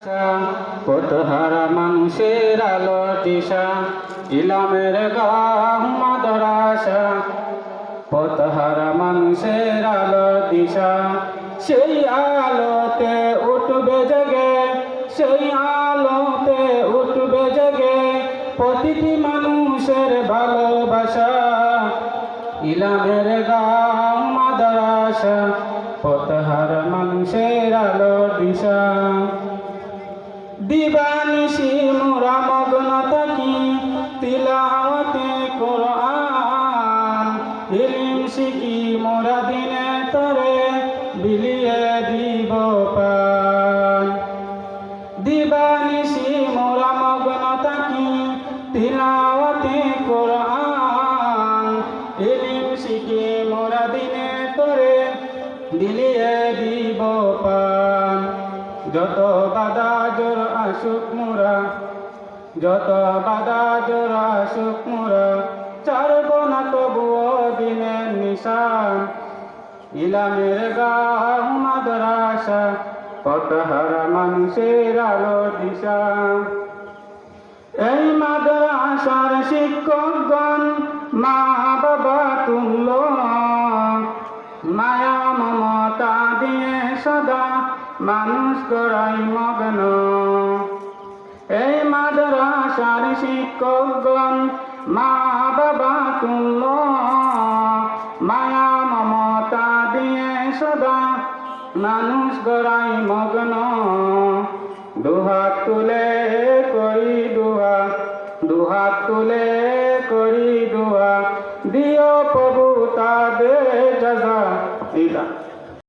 পথহারা মানুষের আলো দিশা, ইলামের গাম মাদ্রাসা। পথহারা মানুষের আলো দিশা, সেই আলোতে উঠবে জেগে, সেই আলোতে উঠবে জেগে প্রতিটি মানুষের ভালোবাসা। ইলামের গাম মাদ্রাসা, পথহারা মানুষের আলো দিশা। দিবানিশি মোরা মগ্ন থাকি তিলাওয়াতে কোরআন, ইলম শিখি মোরা দিনে তরে বিলিয়ে দিব পান। দিবানিশি মোরা মগ্ন থাকি তিলাওয়াতে কোরআন, ইলম শিখি মোরা দিনে তরে বিলিয়ে দিব পান। যত বাধা জোর আসুক মোরা, যত বাধা জোর আসুক মোরা, ছাড়ব না তবুও দিনের নিশান। ইলামের গাম মাদ্রাসা, পথহারা মানুষের আলো দিশা। এই মাদ্রাসার শিক্ষকগণ মা বাবা তুল্য, মায়া মমতা দিয়ে সদা মানুষ করাই মগ্ন। এই মাদ্রাসার শিক্ষকগণ মা বাবা তুল্য, মায়া মমতা দিয়ে সদা মানুষ গড়াই মগ্ন। দুহাত তুলে করি দুহাত তুলে